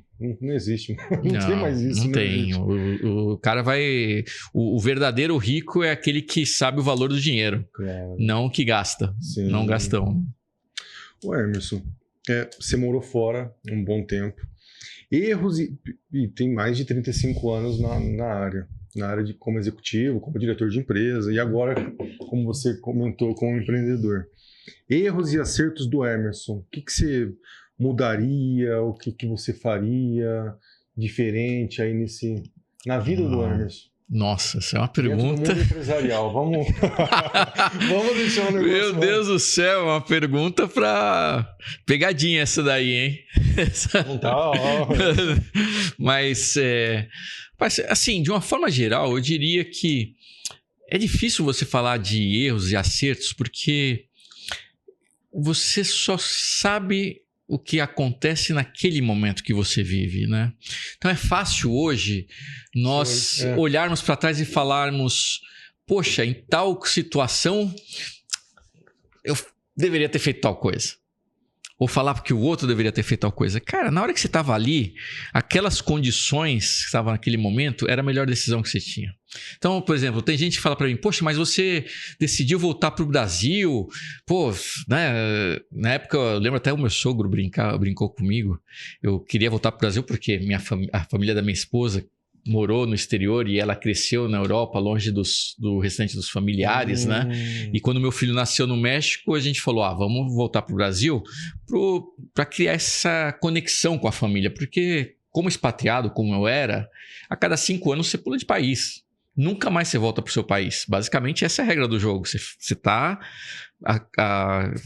Não existe. Não tem mais isso. Não tem. O cara vai... O verdadeiro rico é aquele que sabe o valor do dinheiro. Claro. Não que gasta. Sim. Não gastão. Ô Emerson, você morou fora um bom tempo. Erros e tem mais de 35 anos na área de como executivo, como diretor de empresa e agora, como você comentou, como empreendedor. Erros e acertos do Emerson. O que você mudaria? O que você faria diferente aí na vida do Emerson? Nossa, essa é uma pergunta. Dentro do mundo empresarial, vamos deixar o negócio. Meu Deus do céu, é uma pergunta para pegadinha essa daí, hein? Não tá, Mas, assim, de uma forma geral, eu diria que é difícil você falar de erros e acertos porque você só sabe o que acontece naquele momento que você vive, né? Então é fácil hoje nós olharmos para trás e falarmos, poxa, em tal situação eu deveria ter feito tal coisa. Ou falar porque o outro deveria ter feito tal coisa. Cara, na hora que você estava ali, aquelas condições que estavam naquele momento, era a melhor decisão que você tinha. Então, por exemplo, tem gente que fala para mim, poxa, mas você decidiu voltar para o Brasil? Pô, né? Na época, eu lembro até o meu sogro brincou comigo. Eu queria voltar para o Brasil porque a família da minha esposa morou no exterior e ela cresceu na Europa, longe do restante dos familiares, né? E quando meu filho nasceu no México, a gente falou, vamos voltar para o Brasil para criar essa conexão com a família, porque como expatriado, como eu era, a cada 5 anos você pula de país. Nunca mais você volta para o seu país. Basicamente, essa é a regra do jogo. Você está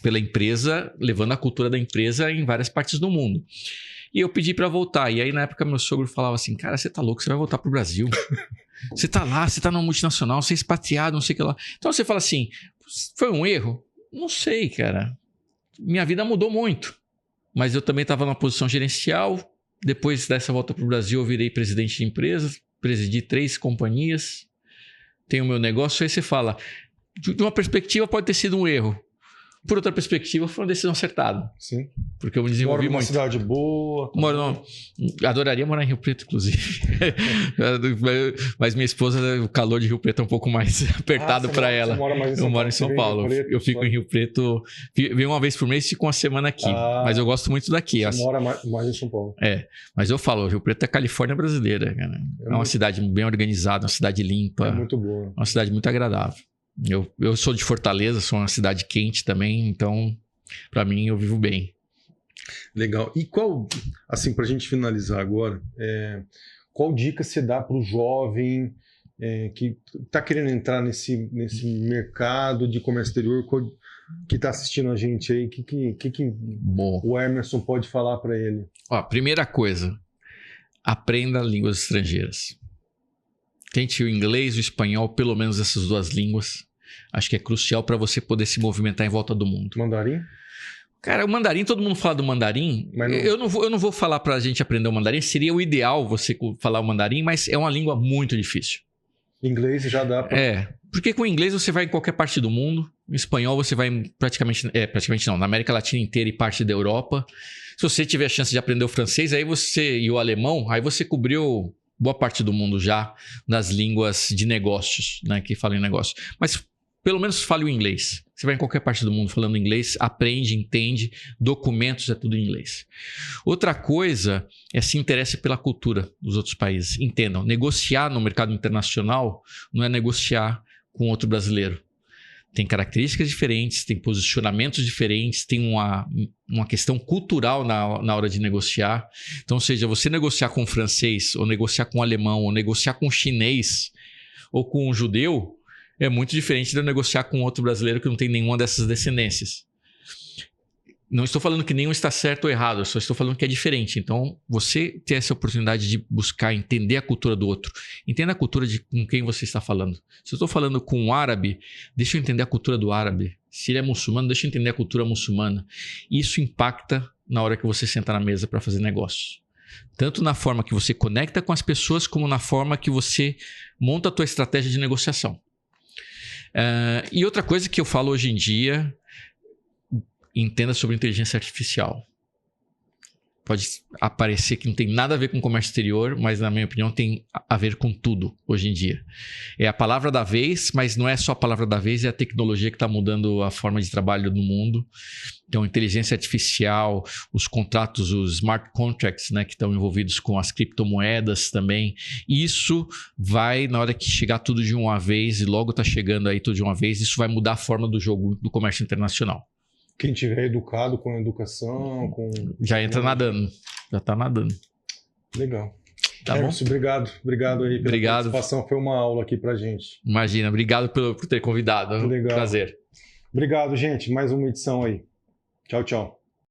pela empresa, levando a cultura da empresa em várias partes do mundo. E eu pedi para voltar. E aí, na época, meu sogro falava assim, cara, você tá louco, você vai voltar pro Brasil. Você tá lá, você tá numa multinacional, você é expatriado, não sei o que lá. Então você fala assim, foi um erro? Não sei, cara. Minha vida mudou muito. mas eu também estava numa posição gerencial. Depois dessa volta para o Brasil, eu virei presidente de empresas, presidi 3 companhias, tenho o meu negócio. Aí você fala, de uma perspectiva pode ter sido um erro. Por outra perspectiva, foi uma decisão acertada. Sim. Porque eu me desenvolvi muito. Moro numa cidade boa. Adoraria morar em Rio Preto, inclusive. Mas minha esposa, o calor de Rio Preto é um pouco mais apertado para ela. Você mora mais em São Eu moro Paulo. em São Paulo. Eu fico em Rio Preto. Venho uma vez por mês e fico uma semana aqui. Mas eu gosto muito daqui. Você mora mais em São Paulo. Mas eu falo, Rio Preto é a Califórnia brasileira. Cara. É uma cidade bem organizada, uma cidade limpa. É muito boa. Uma cidade muito agradável. Eu sou de Fortaleza, sou uma cidade quente também, então, para mim, eu vivo bem. Legal. E qual, assim, para a gente finalizar agora, qual dica você dá para o jovem que está querendo entrar nesse mercado de comércio exterior, que está assistindo a gente aí, que o Emerson pode falar para ele? Primeira coisa, aprenda línguas estrangeiras. Tente o inglês, o espanhol, pelo menos essas 2 línguas. Acho que é crucial para você poder se movimentar em volta do mundo. Mandarim? Cara, o mandarim, todo mundo fala do mandarim. Mas não... eu não vou falar para a gente aprender o mandarim. Seria o ideal você falar o mandarim, mas é uma língua muito difícil. Inglês já dá para... Porque com o inglês você vai em qualquer parte do mundo. Em espanhol você vai praticamente não, na América Latina inteira e parte da Europa. Se você tiver a chance de aprender o francês, e o alemão, aí você cobriu boa parte do mundo já nas línguas de negócios, né, que falam em negócio. Mas pelo menos fale o inglês. Você vai em qualquer parte do mundo falando inglês, aprende, entende, documentos, é tudo em inglês. Outra coisa é se interesse pela cultura dos outros países. Entendam, negociar no mercado internacional não é negociar com outro brasileiro. Tem características diferentes, tem posicionamentos diferentes, tem uma questão cultural na hora de negociar. Então, seja você negociar com um francês, ou negociar com um alemão, ou negociar com um chinês, ou com um judeu, é muito diferente de eu negociar com outro brasileiro que não tem nenhuma dessas descendências. Não estou falando que nenhum está certo ou errado, eu só estou falando que é diferente. Então, você ter essa oportunidade de buscar entender a cultura do outro. Entenda a cultura de com quem você está falando. Se eu estou falando com um árabe, deixa eu entender a cultura do árabe. Se ele é muçulmano, deixa eu entender a cultura muçulmana. Isso impacta na hora que você senta na mesa para fazer negócios. Tanto na forma que você conecta com as pessoas, como na forma que você monta a tua estratégia de negociação. E outra coisa que eu falo hoje em dia, entenda sobre inteligência artificial. Pode aparecer que não tem nada a ver com comércio exterior, mas na minha opinião tem a ver com tudo hoje em dia. É a palavra da vez, mas não é só a palavra da vez, é a tecnologia que está mudando a forma de trabalho no mundo. Então, inteligência artificial, os contratos, os smart contracts, né, que estão envolvidos com as criptomoedas também. Isso vai, na hora que chegar tudo de uma vez, e logo está chegando aí tudo de uma vez, isso vai mudar a forma do jogo do comércio internacional. Quem tiver educado com educação, já entra nadando, já está nadando. Legal. Tá Emerson, bom? Obrigado aí pela participação, foi uma aula aqui pra gente. Imagina, obrigado por ter convidado. Legal. Prazer. Obrigado, gente. Mais uma edição aí. Tchau, tchau.